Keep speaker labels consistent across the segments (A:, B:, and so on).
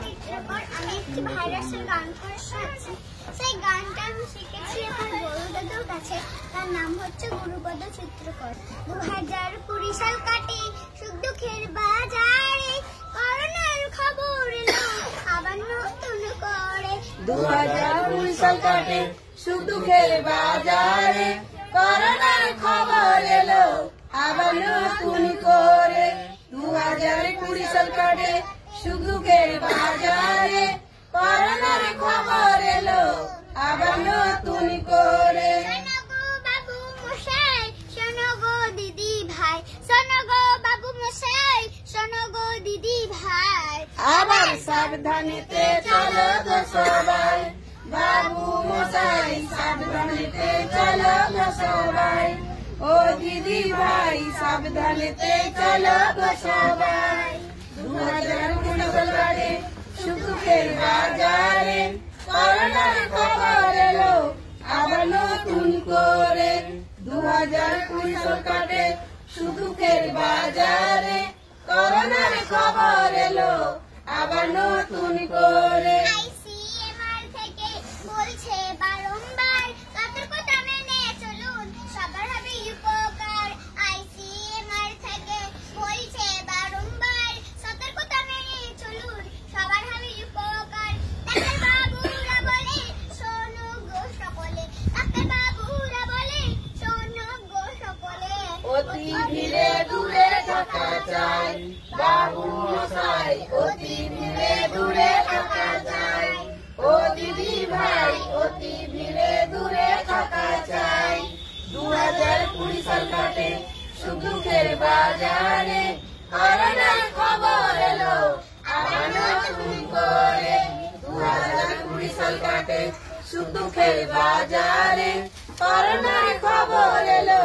A: চিত্রকর আমি একটি ভাইরাসের গান করে শুনেছি। সেই গানটা আমি শিখেছি আমার বড় দাদুর কাছে। তার নাম হচ্ছে গুরুপদ চিত্রকর। 2020 সাল কাটে সুখ দুঃখের বাজারে, করোনার খবর এলো আবার নতুন করে।
B: 2020 সাল কাটে সুখ দুঃখের বাজারে, করোনার খবর এলো আবার নতুন করে। 2020 সাল কাটে সুখ দুঃখের বাজারে, করোনার খবর এলো আবার নতুন করে।
A: শোনো গো বাবু মশাই, শোনো গো দিদি ভাই, শোনো গো বাবু মশাই, শোনো গো দিদি ভাই,
B: আবার সাবধানেতে চলো গো সবাই। বাবু মশাই সাবধানেতে চলো গো সবাই। ও দিদি ভাই সাবধানেতে চলো গো সবাই। 2020 সাল কাটে সুখ দুঃখের বাজারে, করোনার খবর এলো আবার নতুন করে। 2020 সাল কাটে সুখ দুঃখের বাজারে, করোনার খবর এলো আবার নতুন করে।
A: ICMR থেকে বলছে বারংবার সতর্কতা মেনে চলুন, সবার হবে উপকার। ICMR থেকে বলছে বারংবার সতর্কতা মেনে চলুন, সবার হবে উপকার। ডাক্তার বাবুরা বলে শোনো গো সকলে, ডাক্তার বাবুরা বলে শোনো গো সকলে।
B: অতি ভিড়ে দূরে থাকা চাই, বাবু মশাই অতি ভিড়ে দূরে থাকা চাই। ও দিদি ভাই অতি ভিড়ে দূরে থাকা চাই। 2020 সাল কাটে সুখ দুঃখের বাজারে, করোনার খবর এলো আবার নতুন করে। 2020 সাল কাটে সুখ দুঃখের বাজারে, করোনার খবর এলো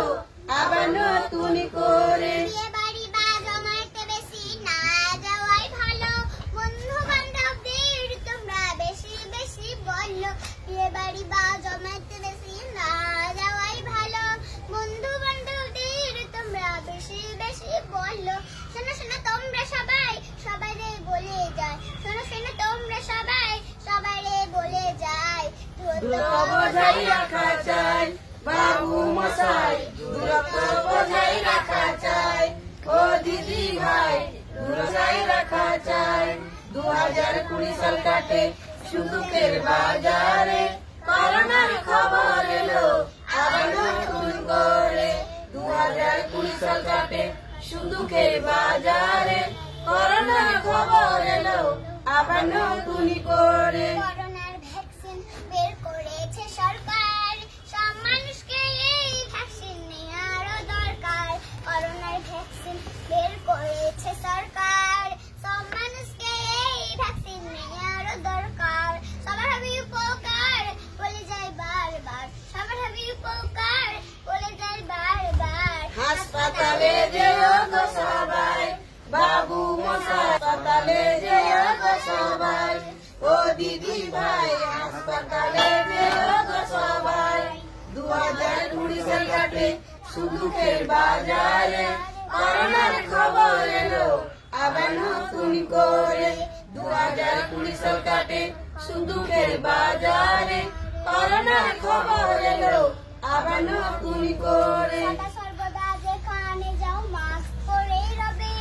B: আবার নতুন করে।
A: বিয়ে বাড়ি বা জমায়েতে বেশি না যাওয়াই ভালো, বন্ধু বান্ধবদের তোমরা বেশি বেশি বলো। বিয়ে বাড়ি বা জমায়েতে বেশি না যাওয়াই ভালো, বন্ধু বান্ধবদের তোমরা বেশি বেশি বলো। শোনো শোনো তোমরা সবাই সবাইরে বলে যায়, শোনো শোনো তোমরা সবাই সবাইরে বলে যায়।
B: দূরত্ব বজায় রাখা চাই, বাবু মশাই দূরত্ব বজায় রাখা চাই। ও দিদি ভাই বজায় রাখা চাই। 2020 সাল কাটে সুখ দুঃখের বাজারে, করোনার খবর এলো আবার নতুন করে। 2020 সাল কাটে সুখ দুঃখের বাজারে, করোনার খবর এলো আবার নতুন করে।
A: করোনার ভ্যাকসিন বের করেছে সরকার, সব মানুষকে এই ভ্যাকসিন নেওয়ারও দরকার। করোনার ভ্যাকসিন বের করেছে সরকার, সব মানুষকে এই ভ্যাকসিন নেওয়ারও দরকার। সবার হবে উপকার বলে যায় বারবার, সবার হবে উপকার বলে যায় বারবার।
B: হাসপাতালে যেও গো সবাই, বাবু মশাই হাসপাতালে যেও গো সবাই। ও দিদি ভাই হাসপাতালে যেও গো সবাই। 2020 সাল কাটে সুখ দুঃখের বাজারে, করোনার খবর এলো আবার নতুন করে। 2020 সাল কাটে সুখ দুঃখের বাজারে, করোনার খবর এলো আবার নতুন করে।
A: সদা সর্বদা যেখানে যাও মাস্ক পরেই রবে,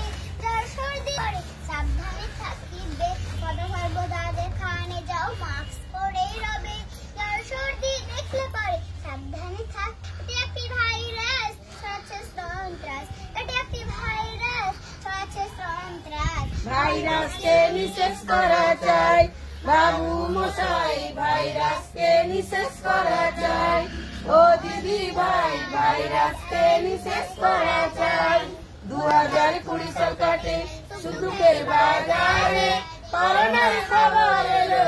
A: জ্বর সর্দি করে সাবধানে থাকিবে। সদা সর্বদা যেখানে যাও মাস্ক পরেই রবে, জ্বর সর্দি দেখলে পরে সাবধানে থাক। এটি একটি ভাইরাস ছড়াচ্ছে সন্ত্রাস, এটি একটি ভাইরাস ছড়াচ্ছে সন্ত্রাস।
B: ভাইরাসকে নিঃশেষ করা চাই, বাবু মশাই ভাইরাসকে নিঃশেষ করা চাই। ও দিদি ভাই ভাইরাসকে নিঃশেষ করা চাই। 2020 সাল কাটে সুখ দুঃখের বাজারে, করোনার খবর এলো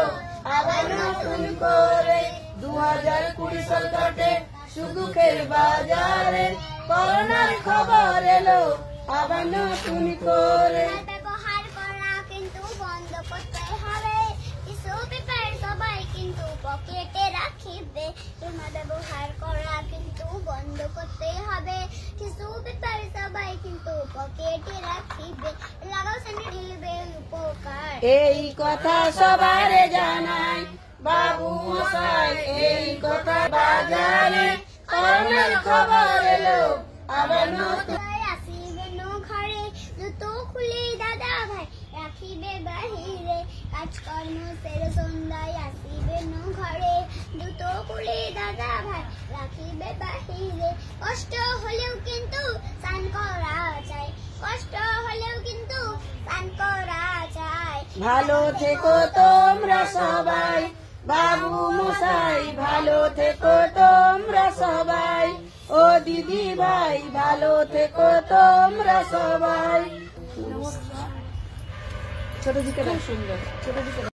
B: আবার নতুন করে। 2020 সাল কাটে সুখ দুঃখের বাজারে, করোনার খবর এলো আবার নতুন করে।
A: ব্যবহার করা কিন্তু বন্ধ করতে হবে, টিস্যু পেপার সবাই কিন্তু পকেটে রাখিবে। তোমার ব্যবহার করা কিন্তু বন্ধ করতে হবে, টিস্যু পেপার সবাই কিন্তু পকেটে রাখিবে। লাগাও সেনে ঢিলবে উপকার।
B: এই কথা সবারে জানাই, বাবু মশাই এই কথা বাজারে করোনার খবর এলো আবার নতুন।
A: আসিবে নো ঘরে জুতো খুলে দাদা ভাই রাখিবে বাহিরে, কাজকর্ম সেরে সন্ধ্যায় আসিবে নো ঘরে জুতো খুলে দাদা ভাই রাখিবে বাহিরে। কষ্ট হলেও কিন্তু স্নান করা চাই, কষ্ট হলেও কিন্তু স্নান করা চাই।
B: ভালো থেকো তোমরা সবাই, বাবু মশাই ভালো থেকো তোমরা সবাই, ও দিদি ভাই ভালো থেকো তোমরা সবাই। ছোট দিকে সুন্দর, ছোট দিকে।